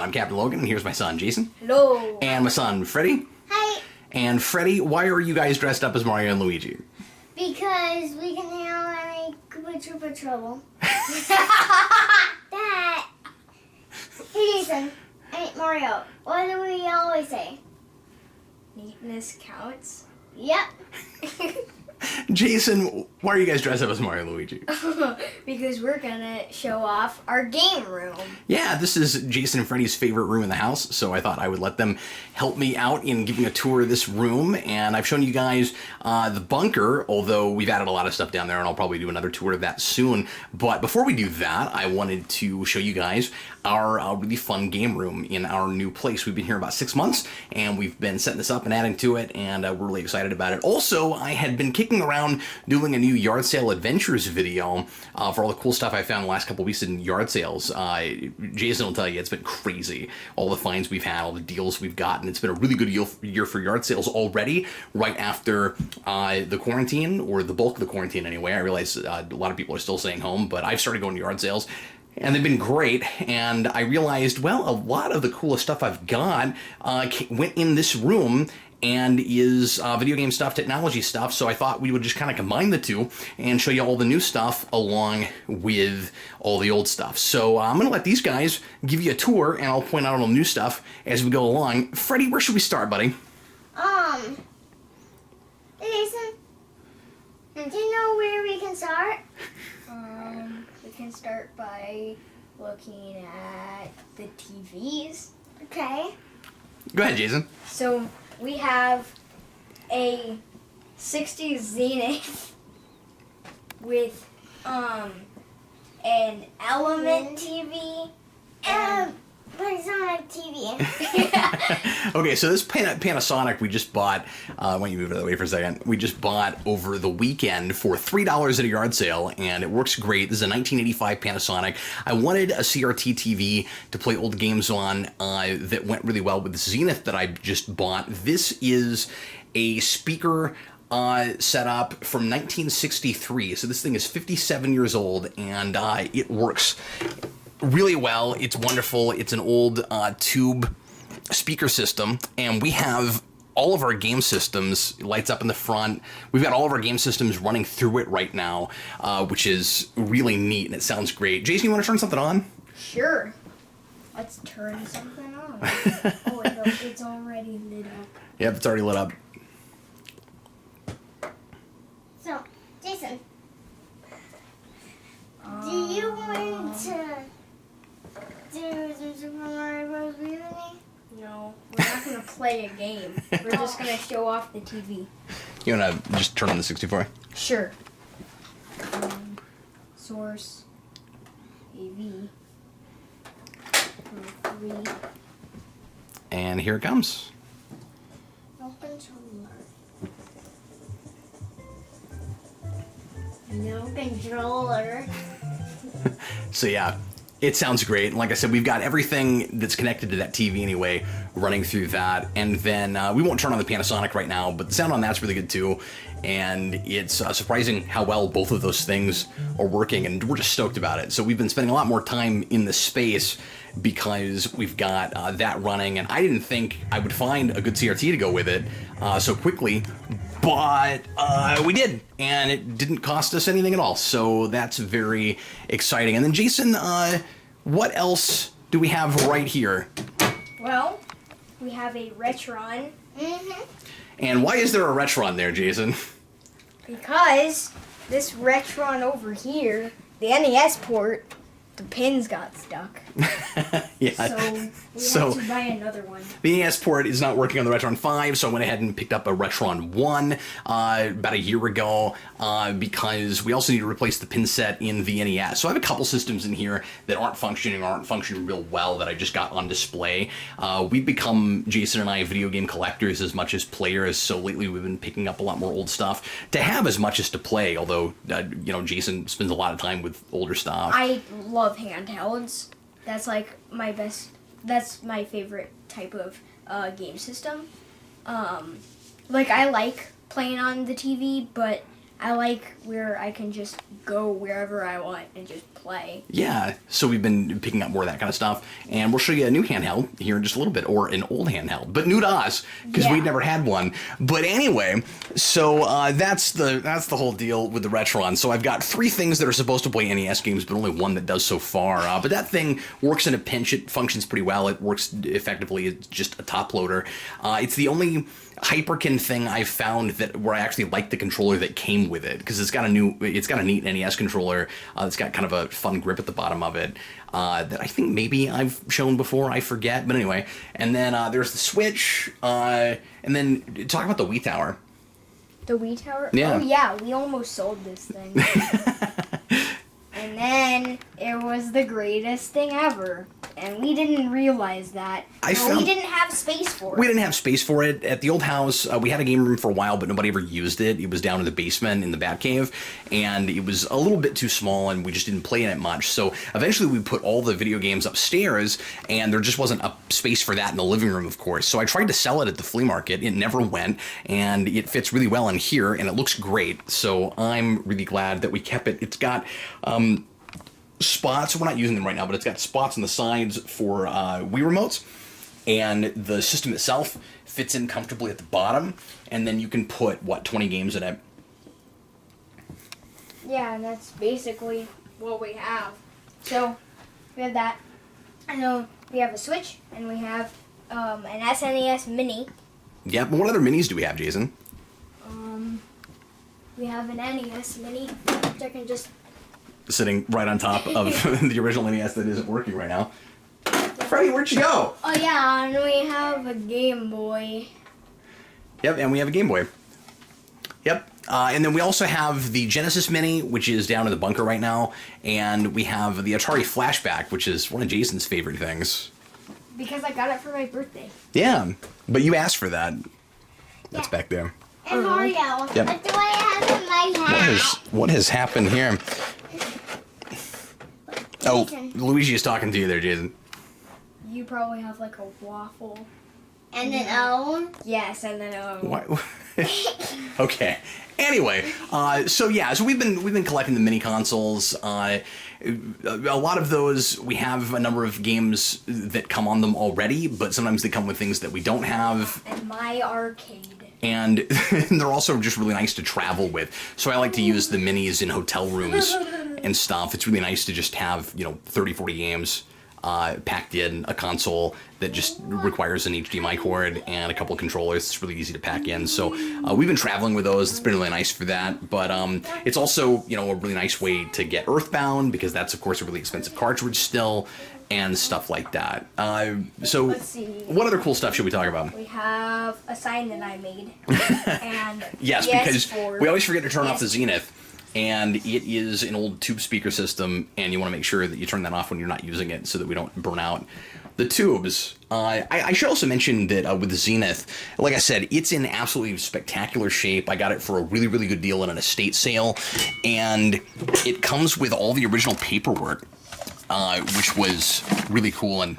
I'm Captain Logan, and here's my son, Jason. Hello. And my son, Freddie. Hi. And Freddie, why are you guys dressed up as Mario and Luigi? Because we can handle any Koopa Troopa trouble. That. Hey, Jason. Hey, Mario. What do we always say? Neatness counts. Yep. Jason, why are you guys dressed up as Mario and Luigi? Because we're gonna show off our game room. Yeah, this is Jason and Freddie's favorite room in the house, so I thought I would let them help me out in giving a tour of this room. And I've shown you guys the bunker, although we've added a lot of stuff down there, and I'll probably do another tour of that soon. But before we do that, I wanted to show you guys our really fun game room in our new place. We've been here about 6 months, and we've been setting this up and adding to it, and we're really excited about it. Also, I had been kicking around doing a new yard sale adventures video for all the cool stuff I found the last couple weeks in yard sales. Jason will tell you it's been crazy. All the finds we've had, all the deals we've gotten. It's been a really good year for yard sales already, right after the quarantine, or the bulk of the quarantine anyway. I realize a lot of people are still staying home, but I've started going to yard sales. And they've been great, and I realized, well, a lot of the coolest stuff I've got went in this room and is video game stuff, technology stuff, so I thought we would just kind of combine the two and show you all the new stuff along with all the old stuff. So I'm going to let these guys give you a tour, and I'll point out all the new stuff as we go along. Freddie, where should we start, buddy? Jason, do you know where we can start? We can start by looking at the TVs. Okay. Go ahead, Jason. So we have a 60 Zenith with an Element TV and Panasonic TV. Okay, so this Panasonic we just bought, why don't you move it that way for a second? We just bought over the weekend for $3 at a yard sale, and it works great. This is a 1985 Panasonic. I wanted a CRT TV to play old games on that went really well with the Zenith that I just bought. This is a speaker setup from 1963, so this thing is 57 years old, and it works really well. It's wonderful. It's an old tube speaker system, and we have all of our game systems, lights up in the front. We've got all of our game systems running through it right now, which is really neat, and it sounds great. Jason, you want to turn something on? Sure. Let's turn something on. Oh, it's already lit up. Yep, it's already lit up. So, Jason, do you want to do some Super Mario Bros. With me? No, we're not going to play a game. We're just going to show off the TV. You want to just turn on the 64? Sure. Source. AV. 3. And here it comes. No controller. No controller. So yeah, it sounds great. Like I said, we've got everything that's connected to that TV anyway running through that. And then we won't turn on the Panasonic right now, but the sound on that's really good too. And it's surprising how well both of those things are working, and we're just stoked about it. So we've been spending a lot more time in the space because we've got that running, and I didn't think I would find a good CRT to go with it so quickly, but we did, and it didn't cost us anything at all, so that's very exciting. And then Jason, what else do we have right here? Well, we have a Retron. Mm-hmm. And why is there a Retron there, Jason? Because this Retron over here, the NES port, the pins got stuck. Yeah. So we had to buy another one. The NES port is not working on the Retron 5, so I went ahead and picked up a Retron 1 about a year ago because we also need to replace the pin set in the NES. So I have a couple systems in here that aren't functioning real well that I just got on display. We've become, Jason and I, video game collectors as much as players, so lately we've been picking up a lot more old stuff to have as much as to play, although, Jason spends a lot of time with older stuff. I love handhelds. That's like that's my favorite type of game system. I like playing on the TV, but I like where I can just go wherever I want and just play. Yeah, so we've been picking up more of that kind of stuff, and we'll show you a new handheld here in just a little bit, or an old handheld, but new to us because we'd never had one. But anyway, so that's the whole deal with the Retron. So I've got 3 things that are supposed to play NES games, but only one that does so far. But that thing works in a pinch. It functions pretty well. It works effectively. It's just a top loader. It's the only Hyperkin thing I found that where I actually like the controller that came with it, because it's got a neat NES controller. It's got kind of a fun grip at the bottom of it that I think maybe I've shown before. I forget, but anyway. And then there's the Switch, and then talk about the Wii Tower. The Wii Tower? Yeah. Oh yeah, we almost sold this thing. And then it was the greatest thing ever. And we didn't realize that. We didn't have space for it. We didn't have space for it. At the old house, we had a game room for a while, but nobody ever used it. It was down in the basement in the Batcave, and it was a little bit too small, and we just didn't play in it much. So eventually we put all the video games upstairs, and there just wasn't a space for that in the living room, of course. So I tried to sell it at the flea market. It never went, and it fits really well in here, and it looks great. So I'm really glad that we kept it. It's got spots. We're not using them right now, but it's got spots on the sides for Wii remotes, and the system itself fits in comfortably at the bottom, and then you can put 20 games in it. Yeah, and that's basically what we have. So we have that. I know we have a Switch, and we have an SNES Mini. Yeah, but what other minis do we have, Jason? We have an NES Mini, which I can just Sitting right on top of the original NES that isn't working right now. Freddie, where'd you go? Oh yeah, and we have a Game Boy. Yep, and we have a Game Boy. Yep. And then we also have the Genesis Mini, which is down in the bunker right now, and we have the Atari Flashback, which is one of Jason's favorite things. Because I got it for my birthday. Yeah, but you asked for that. That's back there. And Mario. Yep. What do I have in my hat? What has happened here? Oh, Jason. Luigi is talking to you there, Jason. You probably have like a waffle. And an O. Yes, and then Why? Okay. Anyway, so we've been collecting the mini consoles. A lot of those, we have a number of games that come on them already, but sometimes they come with things that we don't have. And my arcade. And they're also just really nice to travel with. So I like to use the minis in hotel rooms and stuff. It's really nice to just have, 30, 40 games packed in a console that just requires an HDMI cord and a couple of controllers. It's really easy to pack in. So we've been traveling with those. It's been really nice for that. But it's also, a really nice way to get Earthbound, because that's, of course, a really expensive cartridge still, and stuff like that. So Let's see. What other cool stuff should we talk about? We have a sign that I made. And Yes, because we always forget to turn off the Zenith. And it is an old tube speaker system, and you want to make sure that you turn that off when you're not using it so that we don't burn out the tubes. I should also mention that with the Zenith, like I said, it's in absolutely spectacular shape. I got it for a really, really good deal in an estate sale, and it comes with all the original paperwork, which was really cool and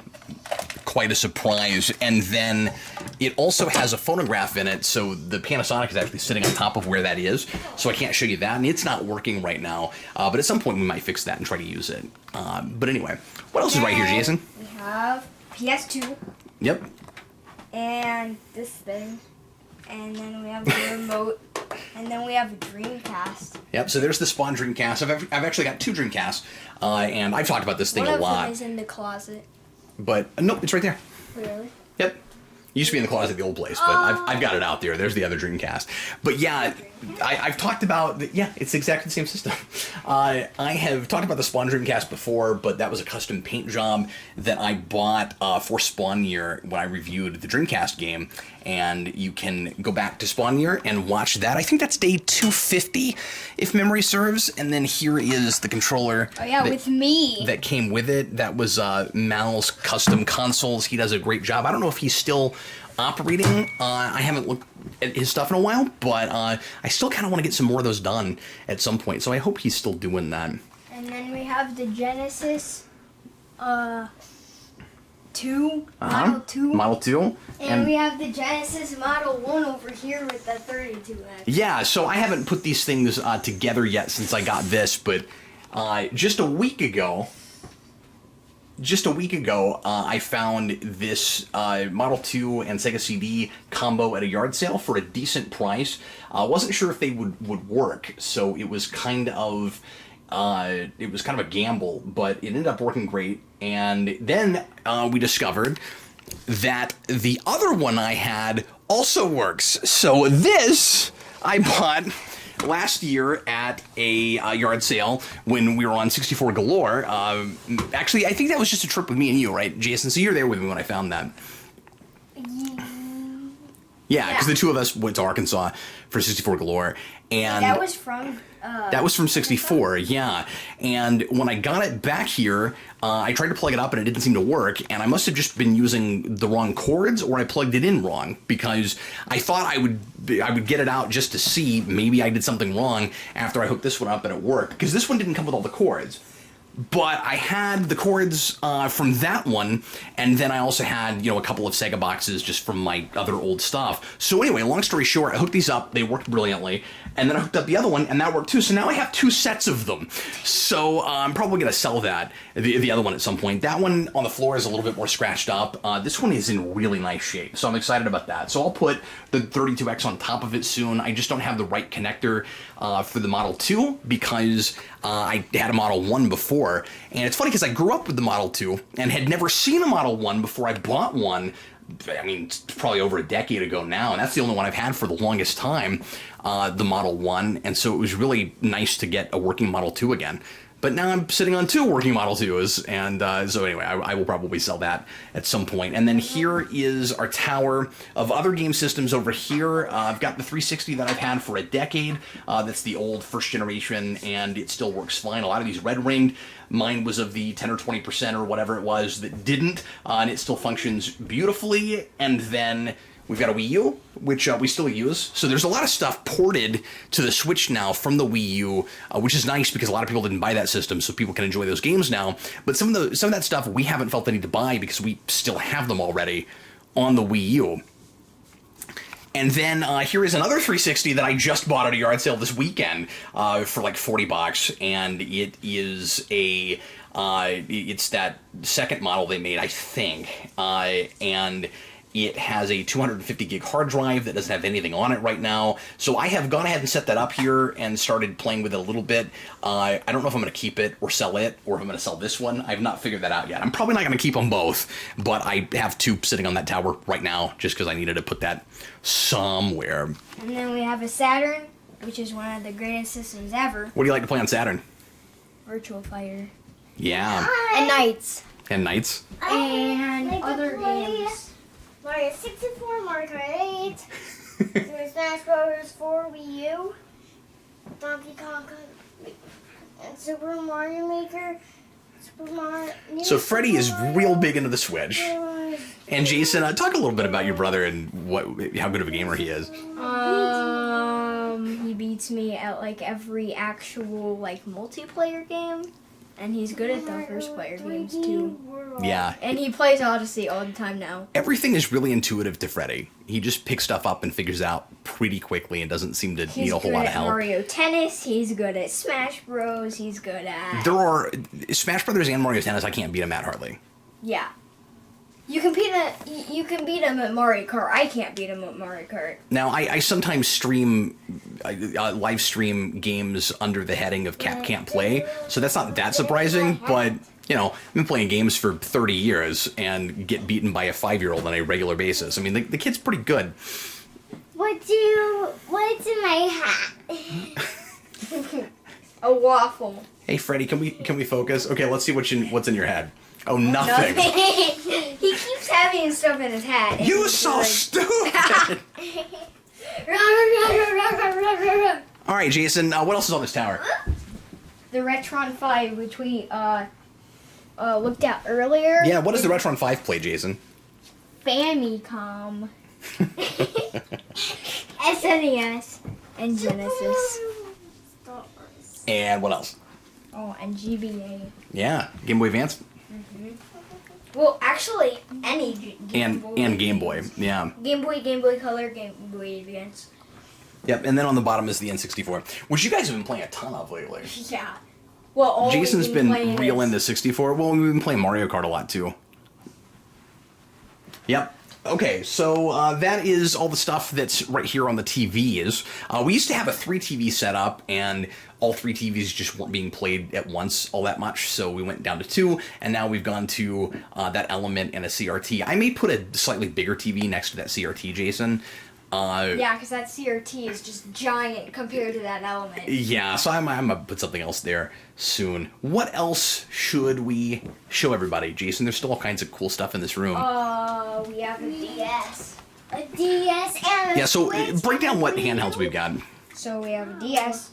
quite a surprise. And then it also has a phonograph in it, so the Panasonic is actually sitting on top of where that is, so I can't show you that, and it's not working right now, but at some point we might fix that and try to use it. But anyway, what else is right here, Jason? We have PS2. Yep. And this thing. And then we have the remote. And then we have a Dreamcast. Yep, so there's the Spawn Dreamcast. I've actually got 2 Dreamcasts, and I've talked about this thing One a of lot. them is in the closet. But, nope, it's right there. Really? Yep. It used to be in the closet at the old place, but I've got it out there. There's the other Dreamcast. But yeah, I've talked about, it's exactly the same system. I have talked about the Spawn Dreamcast before, but that was a custom paint job that I bought for Spawn Year when I reviewed the Dreamcast game. And you can go back to Spawn Year and watch that. I think that's day 250, if memory serves. And then here is the controller. Oh yeah, with me. That came with it. That was Mal's custom consoles. He does a great job. I don't know if he's still operating. I haven't looked at his stuff in a while, but I still kind of want to get some more of those done at some point. So I hope he's still doing that. And then we have the Genesis 2 2. Model 2. Model 2. And we have the Genesis Model 1 over here with the 32X. Yeah, so I haven't put these things together yet since I got this, but just a week ago, I found this Model 2 and Sega CD combo at a yard sale for a decent price. I wasn't sure if they would work, so it was kind of a gamble, but it ended up working great. And then we discovered that the other one I had also works. So this I bought last year at a yard sale when we were on 64 Galore. Actually, I think that was just a trip with me and you, right, Jason? So you were there with me when I found that. Yeah, because the two of us went to Arkansas for 64 Galore. And that was from... that was from 64, yeah. And when I got it back here, I tried to plug it up and it didn't seem to work. And I must have just been using the wrong cords, or I plugged it in wrong, because I thought I would get it out just to see maybe I did something wrong after I hooked this one up and it worked. Because this one didn't come with all the cords. But I had the cords from that one, and then I also had, a couple of Sega boxes just from my other old stuff. So anyway, long story short, I hooked these up. They worked brilliantly. And then I hooked up the other one, and that worked too. So now I have 2 sets of them. So I'm probably going to sell that, the other one at some point. That one on the floor is a little bit more scratched up. This one is in really nice shape, so I'm excited about that. So I'll put the 32X on top of it soon. I just don't have the right connector for the Model 2 because I had a Model 1 before. And it's funny because I grew up with the Model 2 and had never seen a Model 1 before I bought one. I mean, it's probably over a decade ago now, and that's the only one I've had for the longest time, the Model 1, and so it was really nice to get a working Model 2 again. But now I'm sitting on 2 working Model 2s, and so anyway, I will probably sell that at some point. And then here is our tower of other game systems over here. I've got the 360 that I've had for a decade. That's the old first generation, and it still works fine. A lot of these red-ringed. Mine was of the 10 or 20% or whatever it was that didn't, and it still functions beautifully. And then we've got a Wii U, which we still use. So there's a lot of stuff ported to the Switch now from the Wii U, which is nice because a lot of people didn't buy that system, so people can enjoy those games now. But some of that stuff we haven't felt the need to buy because we still have them already on the Wii U. And then here is another 360 that I just bought at a yard sale this weekend for like $40, and it is it's that second model they made, I think, and it has a 250 gig hard drive that doesn't have anything on it right now. So I have gone ahead and set that up here and started playing with it a little bit. I don't know if I'm going to keep it or sell it, or if I'm going to sell this one. I've not figured that out yet. I'm probably not going to keep them both, but I have 2 sitting on that tower right now just because I needed to put that somewhere. And then we have a Saturn, which is one of the greatest systems ever. What do you like to play on Saturn? Virtual Fighter. Yeah. And Knights. And Knights. And other games. Mario 64, Mario Kart 8, Super Smash Bros. 4 Wii U, Donkey Kong, and Super Mario Maker. So Freddie is real big into the Switch. And Jason, talk a little bit about your brother and how good of a gamer he is. He beats me at like every actual like multiplayer game. And he's good at the first player games too. Yeah. And he plays Odyssey all the time now. Everything is really intuitive to Freddy. He just picks stuff up and figures out pretty quickly and doesn't seem to need a whole lot of help. He's good at Mario Tennis, he's good at Smash Bros, he's good at... There are... Smash Brothers and Mario Tennis, I can't beat him at hardly. Yeah. You can beat him at Mario Kart. I can't beat him at Mario Kart. Now, I sometimes live stream games under the heading of Cap Can't Play, so that's not that surprising, but, I've been playing games for 30 years and get beaten by a 5-year-old on a regular basis. I mean, the kid's pretty good. What's in my hat? A waffle. Hey, Freddy, can we focus? Okay, let's see what's in your head. Oh, nothing. He keeps having stuff in his hat. You so stupid! All right, Jason, what else is on this tower? The Retron 5, which we looked at earlier. Yeah, what does the Retron 5 play, Jason? Famicom. SNES. And Genesis. And what else? Oh, and GBA. Yeah, Game Boy Advance. Well, actually, any Game Boy. And Game Boy, yeah. Game Boy Color, Game Boy Advance. Yep, and then on the bottom is the N64, which you guys have been playing a ton of lately. Yeah. Well, all Jason's been real is... into 64. Well, we've been playing Mario Kart a lot, too. Yep. Okay, so that is all the stuff that's right here on the TVs. We used to have a 3-TV setup, and all 3 TVs just weren't being played at once all that much, so we went down to 2, and now we've gone to that element and a CRT. I may put a slightly bigger TV next to that CRT, Jason. Yeah, because that CRT is just giant compared to that element. Yeah, so I'm going to put something else there soon. What else should we show everybody, Jason? There's still all kinds of cool stuff in this room. We have a DS. A DS and a Yeah, so Switch break down and a what Wii U. handhelds we've got. So we have a DS,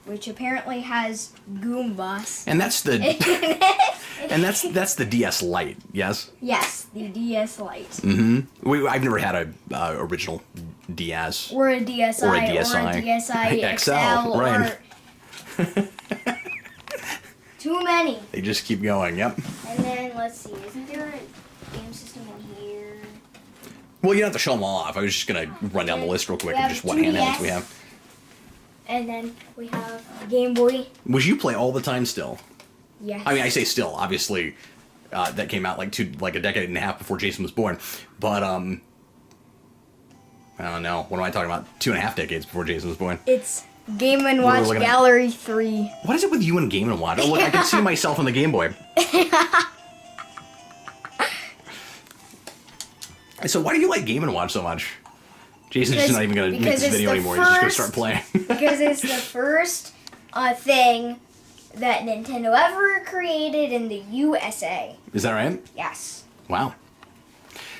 which apparently has Goombas. And that's the that's the DS Lite, yes? Yes, the DS Lite. Mm-hmm. I've never had a original DS. Or a DSi. Or a DSi. Or a DSi XL, right. Or... Too many. They just keep going, yep. And then, let's see, isn't there a game system in here? Well, you don't have to show them all off. I was just going to run down the list real quick of just what handhelds we have. And then we have Game Boy. Which you play all the time still. Yes. I mean, I say still. Obviously, that came out like a decade and a half before Jason was born. But, I don't know. What am I talking about? 2.5 decades before Jason was born. It's Game & Watch looking at- Gallery 3. What is it with you and Game & Watch? Oh, look, I can see myself on the Game Boy. So why do you like Game & Watch so much? Jason's just not even going to make this video anymore. He's just going to start playing. Because it's the first thing that Nintendo ever created in the USA. Is that right? Yes. Wow.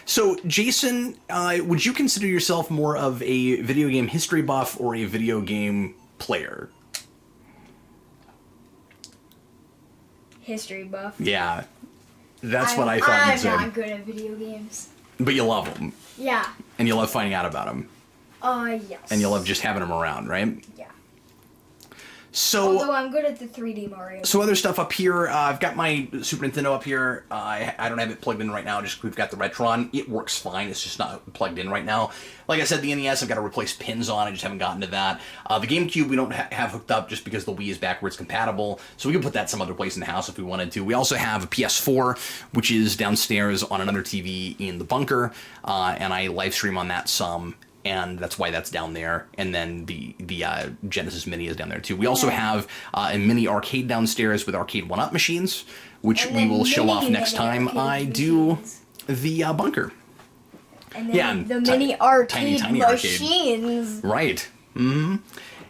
So, Jason, would you consider yourself more of a video game history buff or a video game player? History buff. Yeah. That's what I thought you'd say. I'm not good at video games. But you love them. Yeah. And you love finding out about them. Yes. And you love just having them around, right? Yeah. So, although I'm good at the 3D Mario. So other stuff up here, I've got my Super Nintendo up here. I don't have it plugged in right now, just we've got the Retron. It works fine, it's just not plugged in right now. Like I said, the NES, I've got to replace pins on, I just haven't gotten to that. The GameCube we don't have hooked up just because the Wii is backwards compatible, so we can put that some other place in the house if we wanted to. We also have a PS4, which is downstairs on another TV in the bunker, and I live stream on that some. And that's why that's down there. And then the Genesis Mini is down there too. We also have a mini arcade downstairs with arcade 1-up machines, which we will show off next time I do the bunker. And then the mini arcade machines. Right. Mm-hmm.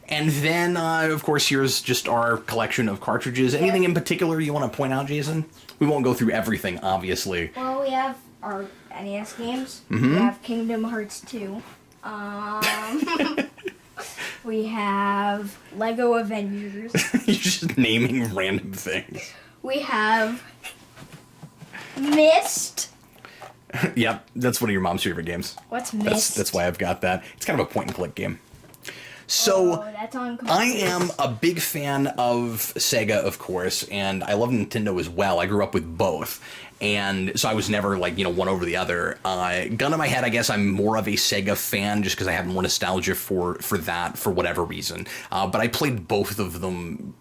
And then, of course, here's just our collection of cartridges. Anything in particular you want to point out, Jason? We won't go through everything, obviously. Well, we have our NES games. We have Kingdom Hearts 2. We have Lego Avengers. You're just naming random things. We have Myst. Yep, that's one of your mom's favorite games. What's Myst? That's why I've got that. It's kind of a point-and-click game. So, that's on I am a big fan of Sega, of course, and I love Nintendo as well. I grew up with both. And so I was never, like, one over the other. Gun to my head, I guess I'm more of a Sega fan just because I have more nostalgia for that for whatever reason. But I played both of them,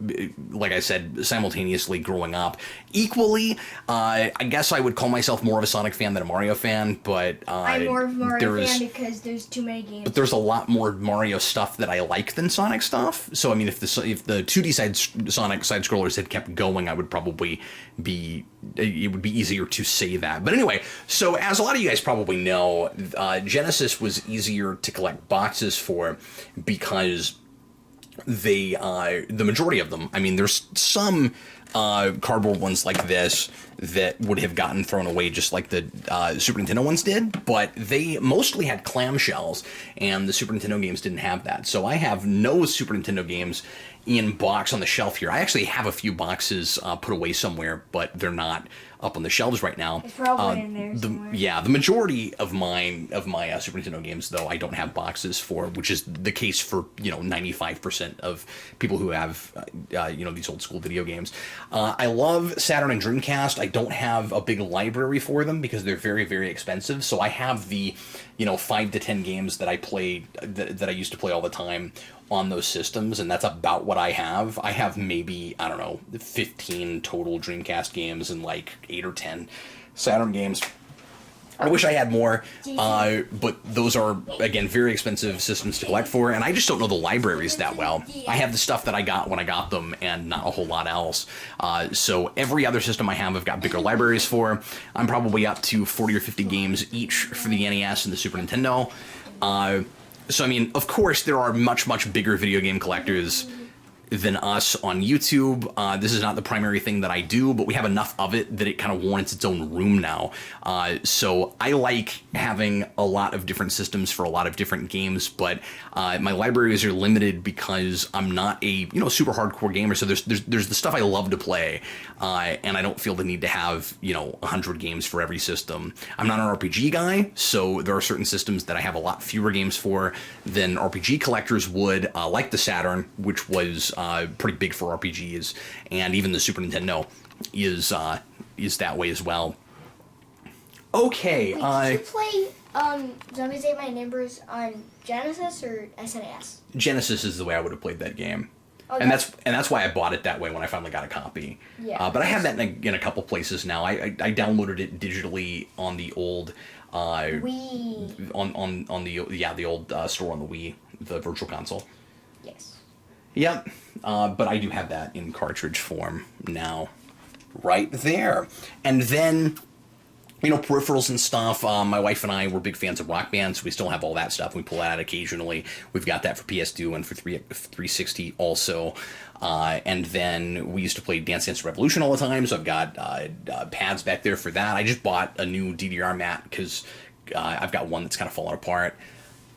like I said, simultaneously growing up. Equally, I guess I would call myself more of a Sonic fan than a Mario fan, but I'm more of a Mario fan because there's too many games. But there's a lot more Mario stuff that I like than Sonic stuff. So, I mean, if the 2D Sonic side-scrollers had kept going, I would probably be... It would be easier to say that. But anyway, so as a lot of you guys probably know, Genesis was easier to collect boxes for because the majority of them, I mean, there's some cardboard ones like this that would have gotten thrown away just like the Super Nintendo ones did, but they mostly had clamshells, and the Super Nintendo games didn't have that. So I have no Super Nintendo games in box on the shelf here. I actually have a few boxes put away somewhere, but they're not up on the shelves right now. It's probably in there somewhere. Yeah, the majority of my Super Nintendo games, though, I don't have boxes for, which is the case for 95% of people who have these old school video games. I love Saturn and Dreamcast. I don't have a big library for them because they're very, very expensive. So I have the, 5 to 10 games that I played, that I used to play all the time on those systems, and that's about what I have. I have maybe, 15 total Dreamcast games and like 8 or 10 Saturn games. I wish I had more, but those are, again, very expensive systems to collect for, and I just don't know the libraries that well. I have the stuff that I got when I got them, and not a whole lot else. So every other system I have, I've got bigger libraries for. I'm probably up to 40 or 50 games each for the NES and the Super Nintendo. So, I mean, of course, there are much, much bigger video game collectors than us on YouTube. This is not the primary thing that I do, but we have enough of it that it kind of warrants its own room now. So I like having a lot of different systems for a lot of different games, but my libraries are limited because I'm not a super hardcore gamer. So there's the stuff I love to play, and I don't feel the need to have 100 games for every system. I'm not an RPG guy, so there are certain systems that I have a lot fewer games for than RPG collectors would, like the Saturn, which was pretty big for RPGs, and even the Super Nintendo is that way as well. Okay. Wait, did you play Zombies Ate My Neighbors on Genesis or SNES? Genesis is the way I would have played that game. Oh, and that's why I bought it that way when I finally got a copy. Yeah. But I have that in a couple places now. I downloaded it digitally on the old Wii. On the old store on the Wii, the Virtual Console. Yes. Yep. But I do have that in cartridge form now. Right there. And then, peripherals and stuff. My wife and I were big fans of Rock Band, so we still have all that stuff. We pull that out occasionally. We've got that for PS2 and for 360 also. And then we used to play Dance Dance Revolution all the time, so I've got pads back there for that. I just bought a new DDR mat because I've got one that's kind of falling apart.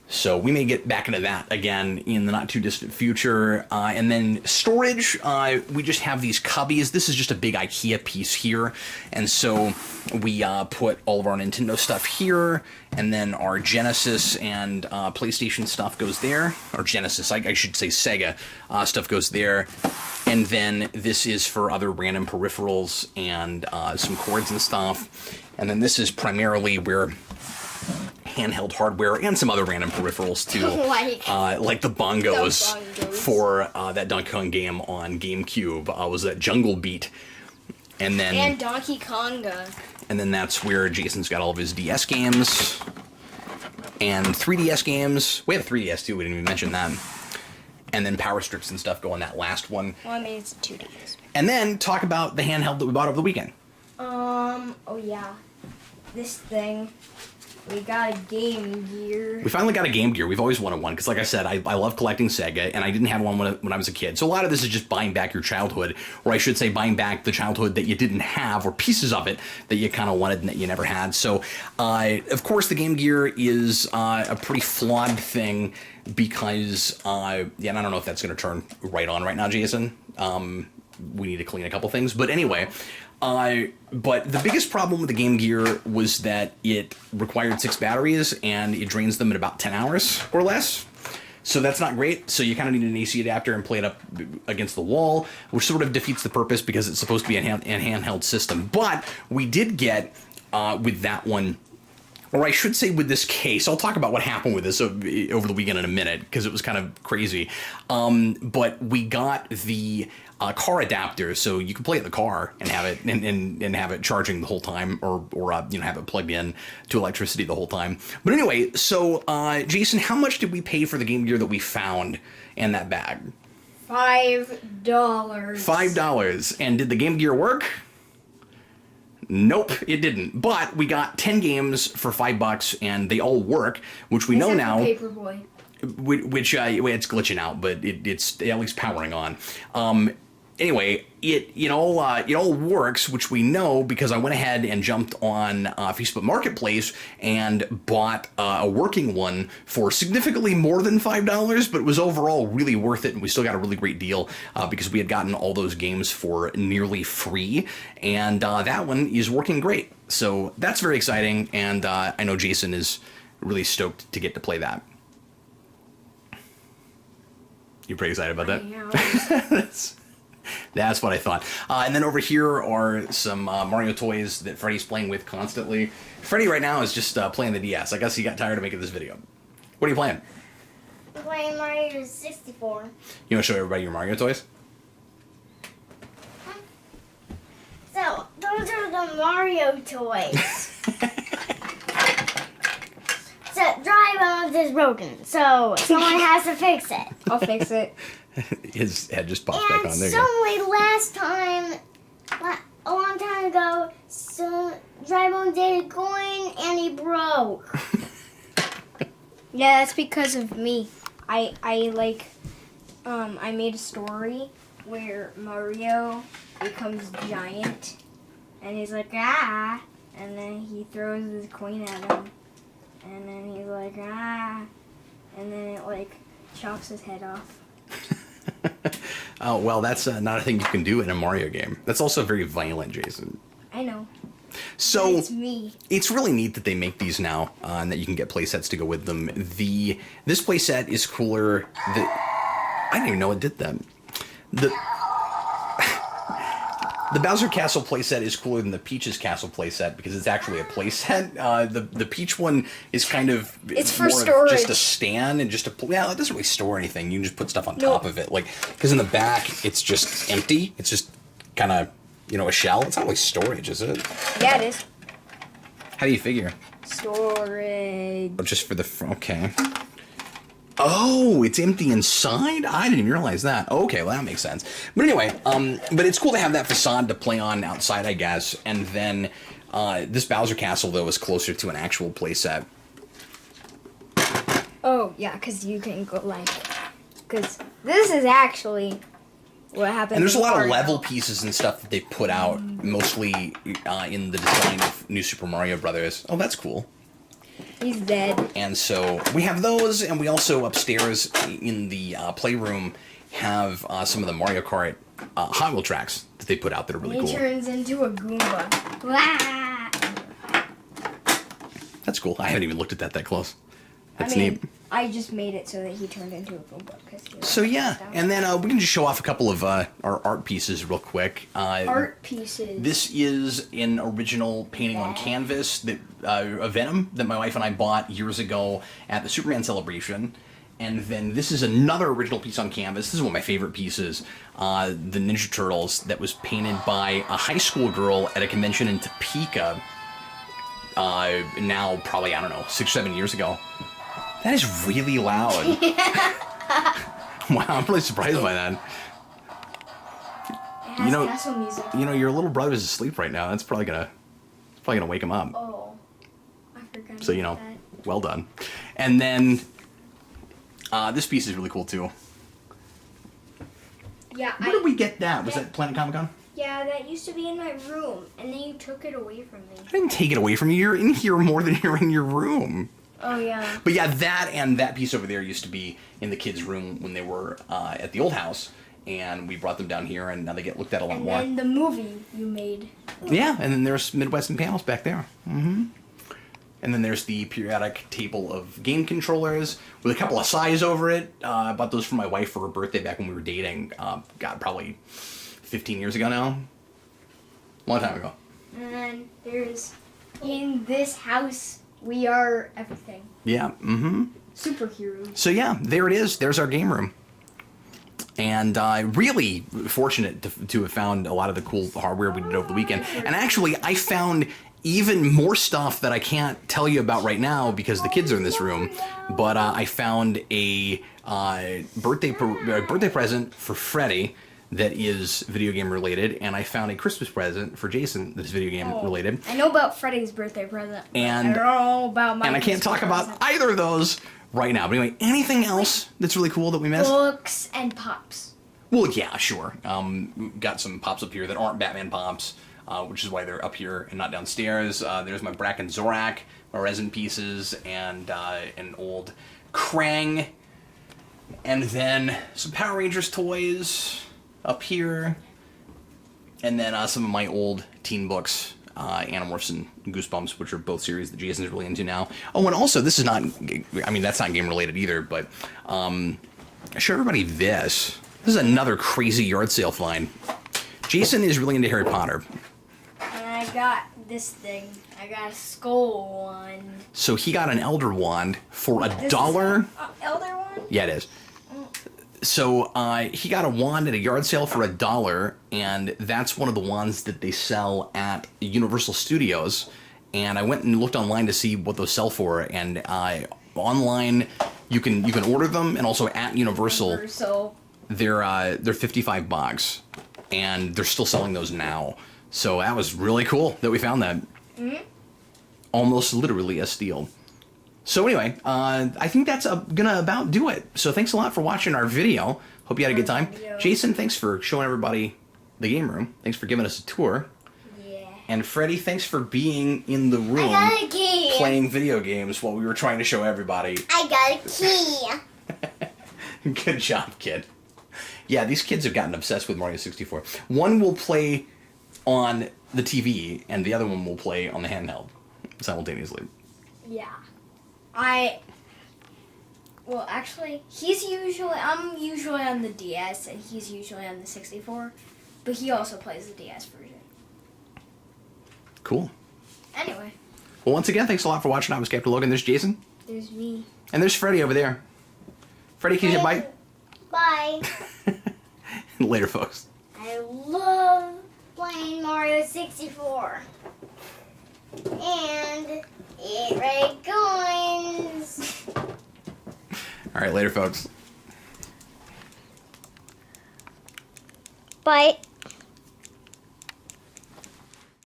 So we may get back into that again in the not too distant future. And then storage, we just have these cubbies. This is just a big IKEA piece here. And so we put all of our Nintendo stuff here, and then our Genesis and PlayStation stuff goes there. Or Genesis, I should say Sega stuff goes there. And then this is for other random peripherals and some cords and stuff. And then this is primarily where handheld hardware and some other random peripherals too, like the bongos, for that Donkey Kong game on GameCube. Was that Jungle Beat, and Donkey Konga. And then that's where Jason's got all of his DS games and 3DS games. We have 3DS too. We didn't even mention that. And then power strips and stuff go on that last one. Well, I mean, it's 2DS. And then talk about the handheld that we bought over the weekend. Oh yeah, this thing. We got a Game Gear. We finally got a Game Gear. We've always wanted one because, like I said, I love collecting Sega, and I didn't have one when I was a kid. So a lot of this is just buying back your childhood, or I should say buying back the childhood that you didn't have, or pieces of it that you kind of wanted and that you never had. So, of course, the Game Gear is a pretty flawed thing because, and I don't know if that's going to turn right on right now, Jason. We need to clean a couple things. But anyway... but the biggest problem with the Game Gear was that it required 6 batteries, and it drains them in about 10 hours or less. So that's not great. So you kind of need an AC adapter and play it up against the wall, which sort of defeats the purpose because it's supposed to be a handheld system. But we did get, with that one, or I should say with this case, I'll talk about what happened with this over the weekend in a minute, because it was kind of crazy. But we got the car adapter, so you can play it in the car and have it and have it charging the whole time, or have it plugged in to electricity the whole time. But anyway, so Jason, how much did we pay for the Game Gear that we found in that bag? $5. $5. And did the Game Gear work? Nope, it didn't. But we got 10 games for $5, and they all work, which we know now. Paperboy. Which it's glitching out, but it's at least powering on. Anyway, it all works, which we know because I went ahead and jumped on Facebook Marketplace and bought a working one for significantly more than $5, but it was overall really worth it, and we still got a really great deal because we had gotten all those games for nearly free, and that one is working great. So that's very exciting, and I know Jason is really stoked to get to play that. You're pretty excited about that? Yeah. That's what I thought. And then over here are some Mario toys that Freddy's playing with constantly. Freddy right now is just playing the DS. I guess he got tired of making this video. What are you playing? I'm playing Mario 64. You want to show everybody your Mario toys? So, those are the Mario toys. So, Dry Bones is broken, so someone has to fix it. I'll fix it. His head just popped back on. There you go. Suddenly, last time, a long time ago, so Dry Bones did going and he broke. Yeah, that's because of me. I made a story where Mario becomes giant, and he's like, ah, and then he throws his coin at him, and then he's like, ah, and then it like chops his head off. Oh, well, that's not a thing you can do in a Mario game. That's also very violent, Jason. I know. So It's me. it's really neat that they make these now, and that you can get play sets to go with them. This play set is cooler. I didn't even know it did that. The Bowser Castle playset is cooler than the Peach's Castle playset because it's actually a playset. The Peach one is kind of It's for more of storage. just a stand and just well, it doesn't really store anything. You can just put stuff on top of it, like because in the back it's just empty. It's just kind of a shell. It's not really storage, is it? Yeah, it is. How do you figure? Storage. Oh, just for the okay. Oh, it's empty inside? I didn't realize that. Okay, well, that makes sense. But anyway, but it's cool to have that facade to play on outside, I guess. And then this Bowser Castle, though, is closer to an actual playset. Oh, yeah, because you can go because this is actually what happened. And there's a in lot of Mario. level pieces and stuff that they put out, mostly in the design of New Super Mario Brothers. Oh, that's cool. He's dead. And so we have those, and we also upstairs in the playroom have some of the Mario Kart Hot Wheel tracks that they put out that are really He cool. turns into a Goomba. Wah! That's cool. I haven't even looked at that close. That's I mean, neat. I just made it so that he turned into a Goomba. So yeah, and then we can just show off a couple of our art pieces real quick. Art pieces. This is an original painting on canvas that a Venom that my wife and I bought years ago at the Superman celebration. And then this is another original piece on canvas. This is one of my favorite pieces. The Ninja Turtles that was painted by a high school girl at a convention in Topeka. Now probably, I don't know, 6 or 7 years ago. That is really loud. Wow, I'm really surprised by that. It has castle music. Your little brother's asleep right now. That's probably gonna wake him up. Oh, I forgot. So about that. well done. And then this piece is really cool too. Yeah, Where did we get that? Was that Planet Comic Con? Yeah, that used to be in my room, and then you took it away from me. I didn't take it away from you. You're in here more than you're in your room. Oh yeah. But yeah, that and that piece over there used to be in the kids' room when they were at the old house, and we brought them down here, and now they get looked at a lot more. And then the movie you made. Yeah, and then there's Midwestern panels back there. Mm-hmm. And then there's the periodic table of game controllers with a couple of size over it. I bought those for my wife for her birthday back when we were dating. God, probably 15 years ago now. Long time ago. And then there's, in this house, we are everything. Yeah, mm-hmm. Superheroes. So yeah, there it is. There's our game room. And really fortunate to have found a lot of the cool hardware we did over the weekend. And actually, I found even more stuff that I can't tell you about right now because the kids are in this room. But I found a birthday present for Freddie that is video game related, and I found a Christmas present for Jason that's video game related. I know about Freddy's birthday present. And I don't know about my. And I can't talk about either of those right now. But anyway, anything else that's really cool that we missed? Books and pops. Well, yeah, sure. Got some pops up here that aren't Batman pops, which is why they're up here and not downstairs. There's my Bracken Zorak, my resin pieces, and an old Krang. And then some Power Rangers toys up here. And then some of my old teen books, Animorphs and Goosebumps, which are both series that Jason's really into now. Oh, and also, this is not, I mean, that's not game related either, but show everybody this. This is another crazy yard sale find. Jason is really into Harry Potter. And I got this thing. I got a skull wand. So he got an Elder Wand for This is $1. an Elder wand? Yeah, it is. So he got a wand at a yard sale for $1, and that's one of the wands that they sell at Universal Studios. And I went and looked online to see what those sell for, and online you can order them, and also at Universal they're $55, and they're still selling those now. So that was really cool that we found that. Mm-hmm. Almost literally a steal. So anyway, I think that's gonna about do it. So thanks a lot for watching our video. Hope you had a good time. Jason, thanks for showing everybody the game room. Thanks for giving us a tour. Yeah. And Freddie, thanks for being in the room got a key. playing video games while we were trying to show everybody. I got a key. Good job, kid. Yeah, these kids have gotten obsessed with Mario 64. One will play on the TV, and the other one will play on the handheld simultaneously. Yeah. Well, actually, I'm usually on the DS, and he's usually on the 64, but he also plays the DS version. Cool. Anyway. Well, once again, thanks a lot for watching. I was Captain Logan. There's Jason. There's me. And there's Freddie over there. Freddie, can you say bye? Bye. Later, folks. I love playing Mario 64. And it right goes. All right, later, folks. Bye.